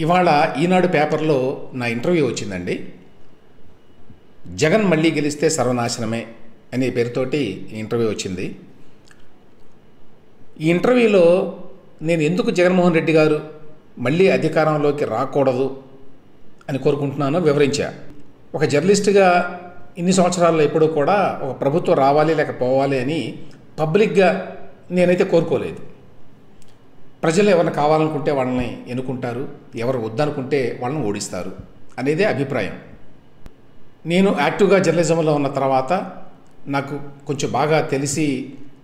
ఇవాళ ఈనాడు పేపర్లో నా ఇంటర్వ్యూ వచ్చిందండి. జగన్ మళ్ళీ గెలిస్తే సర్వనాశనమే అనే పేరుతోటి ఇంటర్వ్యూ వచ్చింది. ఈ ఇంటర్వ్యూలో నేను ఎందుకు జగన్మోహన్ రెడ్డి గారు మళ్ళీ అధికారంలోకి రాకూడదు అని కోరుకుంటున్నానో వివరించా. ఒక జర్నలిస్టుగా ఇన్ని సంవత్సరాల్లో ఎప్పుడూ కూడా ఒక ప్రభుత్వం రావాలి లేక పోవాలి అని పబ్లిక్గా నేనైతే కోరుకోలేదు. ప్రజలు ఎవరిని కావాలనుకుంటే వాళ్ళని ఎన్నుకుంటారు, ఎవరు వద్దనుకుంటే వాళ్ళని ఓడిస్తారు అనేదే అభిప్రాయం. నేను యాక్టివ్గా జర్నలిజంలో ఉన్న తర్వాత నాకు కొంచెం బాగా తెలిసి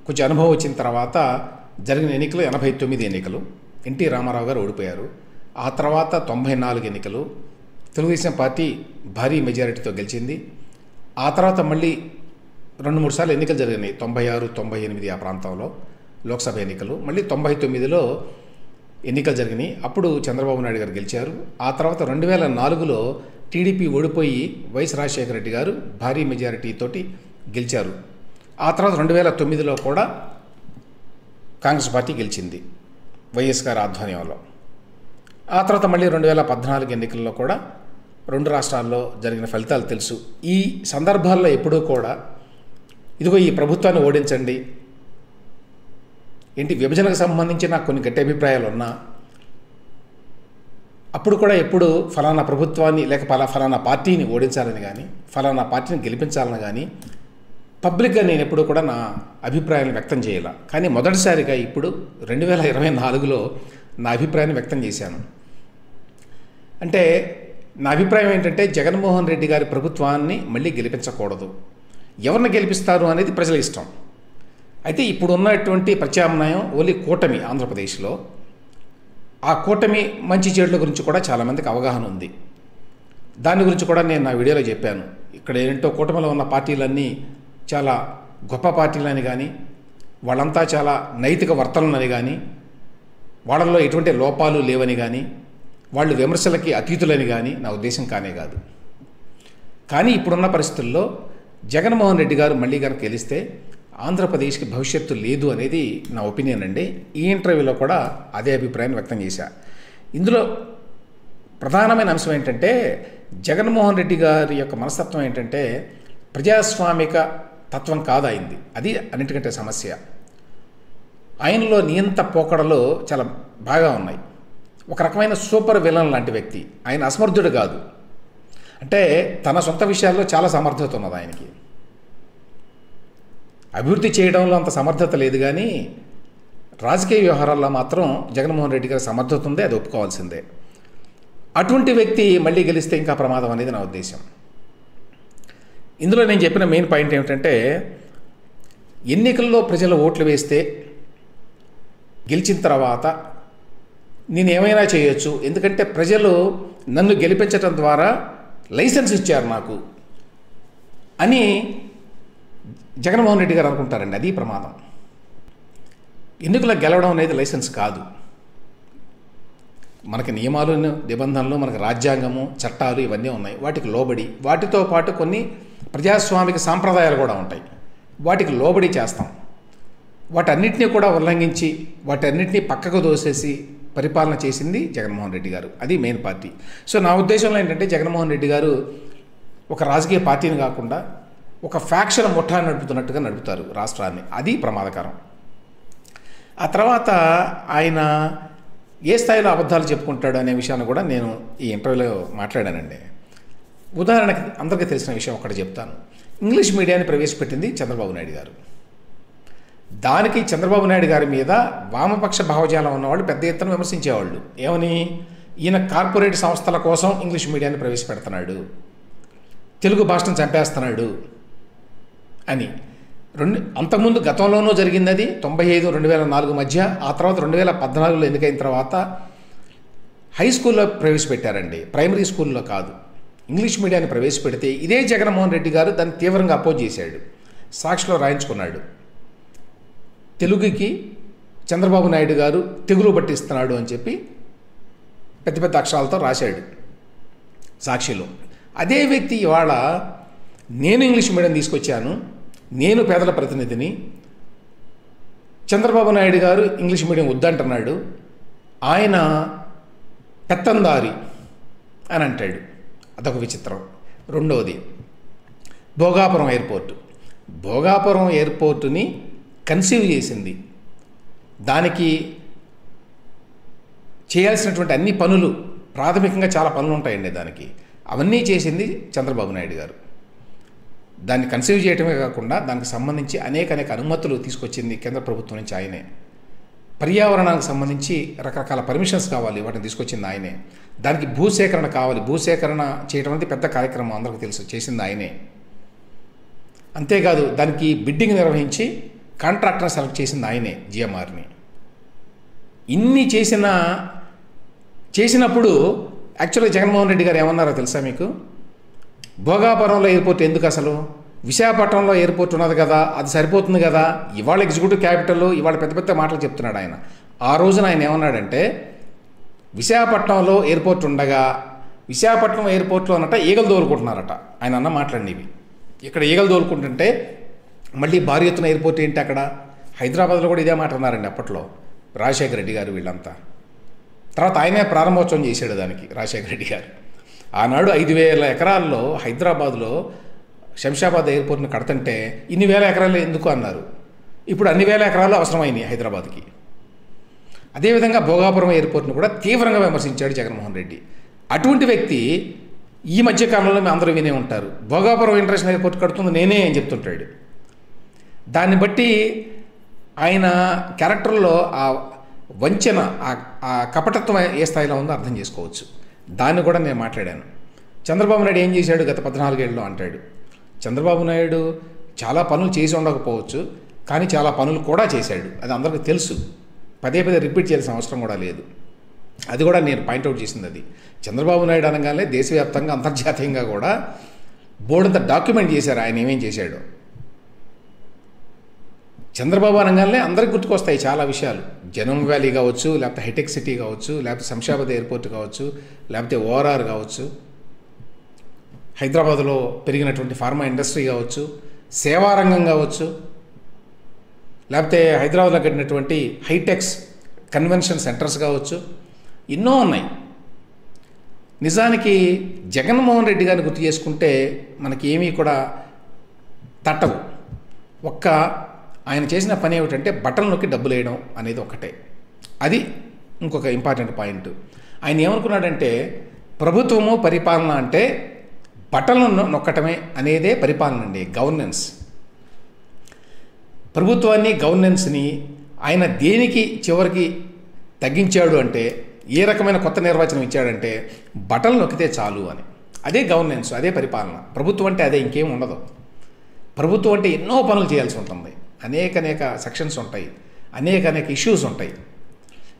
కొంచెం అనుభవం వచ్చిన తర్వాత జరిగిన ఎన్నికలు 89 ఎన్నికలు, ఎన్టీ రామారావు గారు ఓడిపోయారు. ఆ తర్వాత 94 ఎన్నికలు తెలుగుదేశం పార్టీ భారీ మెజారిటీతో గెలిచింది. ఆ తర్వాత మళ్ళీ 2-3 సార్లు ఎన్నికలు జరిగినాయి. 96, 98 ఆ ప్రాంతంలో లోక్సభ ఎన్నికలు, మళ్ళీ 99లో ఎన్నికలు జరిగినాయి. అప్పుడు చంద్రబాబు నాయుడు గారు గెలిచారు. ఆ తర్వాత 2004లో టీడీపీ ఓడిపోయి వైఎస్ రాజశేఖర రెడ్డి గారు భారీ మెజారిటీతోటి గెలిచారు. ఆ తర్వాత 2009లో కూడా కాంగ్రెస్ పార్టీ గెలిచింది వైఎస్ గారి ఆధ్వర్యంలో. ఆ తర్వాత మళ్ళీ 2014 ఎన్నికల్లో కూడా 2 రాష్ట్రాల్లో జరిగిన ఫలితాలు తెలుసు. ఈ సందర్భాల్లో ఎప్పుడూ కూడా ఇదిగో ఈ ప్రభుత్వాన్ని ఓడించండి, ఏంటి విభజనకు సంబంధించి నాకు కొన్ని గట్టి అభిప్రాయాలు ఉన్నా అప్పుడు కూడా ఎప్పుడు ఫలానా ప్రభుత్వాన్ని లేక ఫలానా పార్టీని ఓడించాలని కానీ ఫలానా పార్టీని గెలిపించాలని కానీ పబ్లిక్గా నేను ఎప్పుడు కూడా నా అభిప్రాయాన్ని వ్యక్తం చేయాల. కానీ మొదటిసారిగా ఇప్పుడు 2024లో నా అభిప్రాయాన్ని వ్యక్తం చేశాను. అంటే నా అభిప్రాయం ఏంటంటే జగన్మోహన్ రెడ్డి గారి ప్రభుత్వాన్ని మళ్ళీ గెలిపించకూడదు. ఎవరిని గెలిపిస్తారు అనేది ప్రజల ఇష్టం. అయితే ఇప్పుడు ఉన్నటువంటి ప్రత్యామ్నాయం ఓన్లీ కూటమి ఆంధ్రప్రదేశ్లో. ఆ కూటమి మంచి చెడుల గురించి కూడా చాలామందికి అవగాహన ఉంది. దాని గురించి కూడా నేను నా వీడియోలో చెప్పాను. ఇక్కడ ఏంటో కూటమిలో ఉన్న పార్టీలన్నీ చాలా గొప్ప పార్టీలని కానీ వాళ్ళంతా చాలా నైతిక వర్తనలని కానీ వాళ్ళల్లో ఎటువంటి లోపాలు లేవని కానీ వాళ్ళు విమర్శలకి అతీతులని కానీ నా ఉద్దేశం కానే కాదు. కానీ ఇప్పుడున్న పరిస్థితుల్లో జగన్మోహన్ రెడ్డి గారు మళ్ళీ కనుక గెలిస్తే ఆంధ్రప్రదేశ్కి భవిష్యత్తు లేదు అనేది నా ఒపీనియన్ అండి. ఈ ఇంటర్వ్యూలో కూడా అదే అభిప్రాయాన్ని వ్యక్తం చేశా. ఇందులో ప్రధానమైన అంశం ఏంటంటే జగన్మోహన్ రెడ్డి గారి యొక్క మనస్తత్వం ఏంటంటే ప్రజాస్వామిక తత్వం కాదు అయింది. అది అన్నిటికంటే సమస్య. ఆయనలో నియంత పోకడలు చాలా బాగా ఉన్నాయి. ఒక రకమైన సూపర్ విలన్ లాంటి వ్యక్తి. ఆయన అసమర్థుడు కాదు. అంటే తన సొంత విషయాల్లో చాలా సమర్థత ఉన్నది ఆయనకి. అభివృద్ధి చేయడంలో అంత సమర్థత లేదు, కానీ రాజకీయ వ్యవహారాల్లో మాత్రం జగన్మోహన్ రెడ్డి గారి సమర్థత ఉంది, అది ఒప్పుకోవాల్సిందే. అటువంటి వ్యక్తి మళ్ళీ గెలిస్తే ఇంకా ప్రమాదం అనేది నా ఉద్దేశం. ఇందులో నేను చెప్పిన మెయిన్ పాయింట్ ఏమిటంటే ఎన్నికల్లో ప్రజలు ఓట్లు వేస్తే గెలిచిన తర్వాత నేను ఏమైనా చేయొచ్చు, ఎందుకంటే ప్రజలు నన్ను గెలిపించడం ద్వారా లైసెన్స్ ఇచ్చారు నాకు అని జగన్మోహన్ రెడ్డి గారు అనుకుంటారండి. అది ప్రమాదం. ఎన్నికల్లో గెలవడం అనేది లైసెన్స్ కాదు. మనకి నియమాలు, నిబంధనలు, మనకి రాజ్యాంగము, చట్టాలు ఇవన్నీ ఉన్నాయి. వాటికి లోబడి, వాటితో పాటు కొన్ని ప్రజాస్వామిక సాంప్రదాయాలు కూడా ఉంటాయి. వాటికి లోబడి చేస్తాం. వాటన్నిటినీ కూడా ఉల్లంఘించి వాటన్నిటినీ పక్కకు దోసేసి పరిపాలన చేసింది జగన్మోహన్ రెడ్డి గారు. అది మెయిన్ పార్టీ. సో నా ఉద్దేశంలో ఏంటంటే జగన్మోహన్ రెడ్డి గారు ఒక రాజకీయ పార్టీని కాకుండా ఒక ఫ్యాక్షన్ ముఠా నడుపుతున్నట్టుగా నడుపుతారు రాష్ట్రాన్ని. అది ప్రమాదకరం. ఆ తర్వాత ఆయన ఏ స్థాయిలో అబద్ధాలు చెప్పుకుంటాడు అనే విషయాన్ని కూడా నేను ఈ ఇంటర్వ్యూలో మాట్లాడానండి. ఉదాహరణకి అందరికీ తెలిసిన విషయం ఒకటి చెప్తాను. ఇంగ్లీష్ మీడియాన్ని ప్రవేశపెట్టింది చంద్రబాబు నాయుడు గారు. దానికి చంద్రబాబు నాయుడు గారి మీద వామపక్ష భావజాలం ఉన్నవాళ్ళు పెద్ద ఎత్తున విమర్శించేవాళ్ళు. ఏమని? ఈయన కార్పొరేట్ సంస్థల కోసం ఇంగ్లీష్ మీడియాన్ని ప్రవేశపెడుతున్నాడు, తెలుగు భాషను చంపేస్తున్నాడు అని. అంతకుముందు గతంలోనూ జరిగింది అది 95-2004 మధ్య. ఆ తర్వాత 2014లో ఎన్నికైన తర్వాత హై స్కూల్లో ప్రవేశపెట్టారండి, ప్రైమరీ స్కూల్లో కాదు. ఇంగ్లీష్ మీడియాన్ని ప్రవేశపెడితే ఇదే జగన్మోహన్ రెడ్డి గారు దాన్ని తీవ్రంగా అపోజ్ చేశాడు. సాక్షిలో రాయించుకున్నాడు. తెలుగుకి చంద్రబాబు నాయుడు గారు తెగులు పట్టిస్తున్నాడు అని చెప్పి పెద్ద పెద్ద అక్షరాలతో రాశాడు సాక్షిలో. అదే వ్యక్తి ఇవాళ నేను ఇంగ్లీష్ మీడియం తీసుకొచ్చాను, నేను పేదల ప్రతినిధిని, చంద్రబాబు నాయుడు గారు ఇంగ్లీష్ మీడియం వద్దంటున్నాడు, ఆయన పెత్తందారి అని అంటాడు, అదొక విచిత్రం. రెండవది భోగాపురం ఎయిర్పోర్టు. భోగాపురం ఎయిర్పోర్టుని కన్సీవ్ చేసింది, దానికి చేయాల్సినటువంటి అన్ని పనులు, ప్రాథమికంగా చాలా పనులు ఉంటాయండి దానికి, అవన్నీ చేసింది చంద్రబాబు నాయుడు గారు. దాన్ని కన్సీవ్ చేయడమే కాకుండా దానికి సంబంధించి అనేక అనుమతులు తీసుకొచ్చింది కేంద్ర ప్రభుత్వం నుంచి ఆయనే. పర్యావరణానికి సంబంధించి రకరకాల పర్మిషన్స్ కావాలి, వాటిని తీసుకొచ్చింది ఆయనే. దానికి భూసేకరణ కావాలి, భూసేకరణ చేయడం అనేది పెద్ద కార్యక్రమం, అందరికీ తెలుసు, చేసింది ఆయనే. అంతేకాదు దానికి బిడ్డింగ్ నిర్వహించి కాంట్రాక్టర్ని సెలెక్ట్ చేసింది ఆయనే, జిఎంఆర్ని. ఇన్ని చేసినప్పుడు యాక్చువల్గా జగన్మోహన్ రెడ్డి గారు ఏమన్నారో తెలుసా మీకు? భోగాపురంలో ఎయిర్పోర్ట్ ఎందుకు, అసలు విశాఖపట్నంలో ఎయిర్పోర్ట్ ఉన్నది కదా, అది సరిపోతుంది కదా, ఇవాళ ఎగ్జిక్యూటివ్ క్యాపిటల్, ఇవాళ పెద్ద పెద్ద మాటలు చెప్తున్నాడు ఆయన. ఆ రోజున ఆయన ఏమన్నాడంటే, విశాఖపట్నంలో ఎయిర్పోర్ట్ ఉండగా విశాఖపట్నం ఎయిర్పోర్ట్లో అన్నట్ట ఈగలు దోలుకుంటున్నారట. ఆయన అన్న మాట్లాడినవి. ఇక్కడ ఈగలు దోలుకుంటుంటే మళ్ళీ భారీ ఎత్తున ఎయిర్పోర్ట్ ఏంటి అక్కడ? హైదరాబాద్లో కూడా ఇదే మాట అన్నారండి అప్పట్లో రాజశేఖర రెడ్డి గారు, వీళ్ళంతా. తర్వాత ఆయనే ప్రారంభోత్సవం చేశాడు దానికి, రాజశేఖర రెడ్డి గారు. ఆనాడు 5,000 ఎకరాల్లో హైదరాబాద్లో శంషాబాద్ ఎయిర్పోర్ట్ని కడుతుంటే ఇన్ని వేల ఎకరాలు ఎందుకు అన్నారు. ఇప్పుడు అన్ని వేల ఎకరాలు అవసరమైనాయి హైదరాబాద్కి. అదేవిధంగా భోగాపురం ఎయిర్పోర్ట్ని కూడా తీవ్రంగా విమర్శించాడు జగన్మోహన్ రెడ్డి. అటువంటి వ్యక్తి ఈ మధ్యకాలంలో మేము అందరూ వినే ఉంటారు, భోగాపురం ఇంటర్నేషనల్ ఎయిర్పోర్ట్ కడుతుంది నేనే అని చెప్తుంటాడు. దాన్ని బట్టి ఆయన క్యారెక్టర్లో ఆ వంచన, ఆ కపటత్వం ఏ స్థాయిలో ఉందో అర్థం చేసుకోవచ్చు. దాన్ని కూడా నేను మాట్లాడాను. చంద్రబాబు నాయుడు ఏం చేశాడు గత 14 ఏళ్ళలో అంటాడు. చంద్రబాబు నాయుడు చాలా పనులు చేసి ఉండకపోవచ్చు, కానీ చాలా పనులు కూడా చేశాడు, అది అందరికీ తెలుసు. పదే రిపీట్ చేయాల్సిన అవసరం కూడా లేదు. అది కూడా నేను పాయింట్అవుట్ చేసింది. అది చంద్రబాబు నాయుడు అనగానే దేశవ్యాప్తంగా అంతర్జాతీయంగా కూడా బోర్డంతా డాక్యుమెంట్ చేశారు ఆయన ఏమేం చేశాడు. చంద్రబాబు అనగానే అందరికి గుర్తుకొస్తాయి చాలా విషయాలు. జనం వ్యాలీ కావచ్చు, లేకపోతే హైటెక్ సిటీ కావచ్చు, లేకపోతే శంషాబాద్ ఎయిర్పోర్ట్ కావచ్చు, లేకపోతే ఓఆర్ఆర్ కావచ్చు, హైదరాబాద్లో పెరిగినటువంటి ఫార్మా ఇండస్ట్రీ కావచ్చు, సేవారంగం కావచ్చు, లేకపోతే హైదరాబాద్లో కట్టినటువంటి హైటెక్స్ కన్వెన్షన్ సెంటర్స్ కావచ్చు, ఎన్నో ఉన్నాయి. నిజానికి జగన్మోహన్ రెడ్డి గారిని గుర్తు చేసుకుంటే మనకి ఏమీ కూడా తట్టవు. ఆయన చేసిన పని ఏమిటంటే బటన్ నొక్కి డబ్బులు వేయడం అనేది ఒకటే. అది ఇంకొక ఇంపార్టెంట్ పాయింట్. ఆయన ఏమనుకున్నాడంటే, ప్రభుత్వము పరిపాలన అంటే బటన్లు నొక్కటమే అనేదే పరిపాలన అండి, గవర్నెన్స్. ప్రభుత్వాన్ని, గవర్నెన్స్ని ఆయన దేనికి చివరికి తగ్గించాడు అంటే, ఏ రకమైన కొత్త నిర్వచనం ఇచ్చాడంటే బటన్లు నొక్కితే చాలు అని. అదే గవర్నెన్స్, అదే పరిపాలన. ప్రభుత్వం అంటే అదే, ఇంకేం ఉండదు. ప్రభుత్వం అంటే ఎన్నో పనులు చేయాల్సి ఉంటుంది, అనేక సెక్షన్స్ ఉంటాయి, అనేక ఇష్యూస్ ఉంటాయి.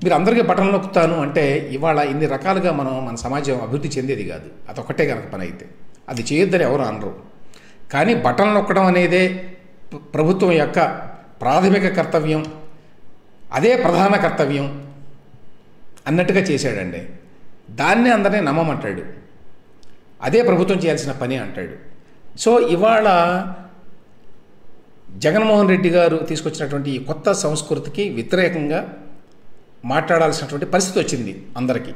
మీరు అందరికీ బటన్ నొక్కుతాను అంటే ఇవాళ ఇన్ని రకాలుగా మన సమాజం అభివృద్ధి చెందేది కాదు. అదొక్కటే కనుక పని అయితే అది చేయొద్దని ఎవరు అనరు. కానీ బటన్ నొక్కడం అనేదే ప్రభుత్వం యొక్క ప్రాథమిక కర్తవ్యం, అదే ప్రధాన కర్తవ్యం అన్నట్టుగా చేశాడండి. దాన్నే అందరినీ నమ్మమంటాడు, అదే ప్రభుత్వం చేయాల్సిన పని అంటాడు. సో ఇవాళ జగన్మోహన్ రెడ్డి గారు తీసుకొచ్చినటువంటి ఈ కొత్త సంస్కృతికి వ్యతిరేకంగా మాట్లాడాల్సినటువంటి పరిస్థితి వచ్చింది అందరికీ.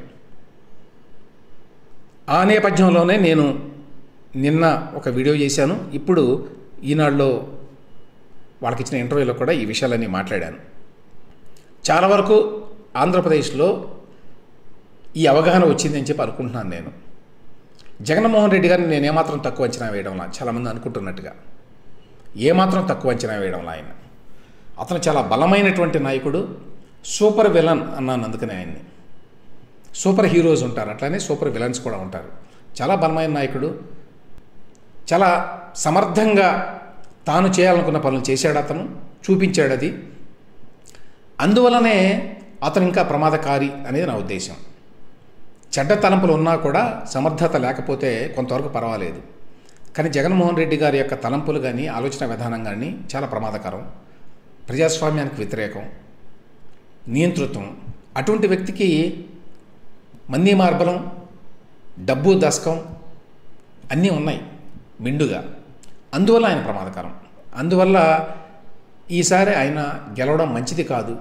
ఆ నేపథ్యంలోనే నేను నిన్న ఒక వీడియో చేశాను. ఇప్పుడు ఈనాడులో వాళ్ళకి ఇచ్చిన ఇంటర్వ్యూలో కూడా ఈ విషయాలన్నీ మాట్లాడాను. చాలా వరకు ఆంధ్రప్రదేశ్లో ఈ అవగాహన వచ్చిందని చెప్పి అనుకుంటున్నాను నేను. జగన్మోహన్ రెడ్డి గారిని నేను ఏమాత్రం తక్కువ అంచనా వేయడంలా, చాలామంది అనుకుంటున్నట్టుగా ఏమాత్రం తక్కువ అంచనా వేయడంలా ఆయన. అతను చాలా బలమైనటువంటి నాయకుడు, సూపర్ విలన్ అన్నాను అందుకనే ఆయన్ని. సూపర్ హీరోస్ ఉంటారు, అట్లానే సూపర్ విలన్స్ కూడా ఉంటారు. చాలా బలమైన నాయకుడు, చాలా సమర్థంగా తాను చేయాలనుకున్న పనులు చేశాడు, అతను చూపించాడు అది. అందువలనే అతను ఇంకా ప్రమాదకారి అనేది నా ఉద్దేశం. చెడ్డ తలంపులు ఉన్నా కూడా సమర్థత లేకపోతే కొంతవరకు పర్వాలేదు. కానీ జగన్మోహన్ రెడ్డి గారి యొక్క తలంపులు కానీ, ఆలోచన విధానం కానీ చాలా ప్రమాదకరం, ప్రజాస్వామ్యానికి వ్యతిరేకం, నియంతృత్వం. అటువంటి వ్యక్తికి మంది మార్బలం, డబ్బు దశకం అన్నీ ఉన్నాయి మెండుగా. అందువల్ల ఆయన ప్రమాదకరం. అందువల్ల ఈసారి ఆయన గెలవడం మంచిది కాదు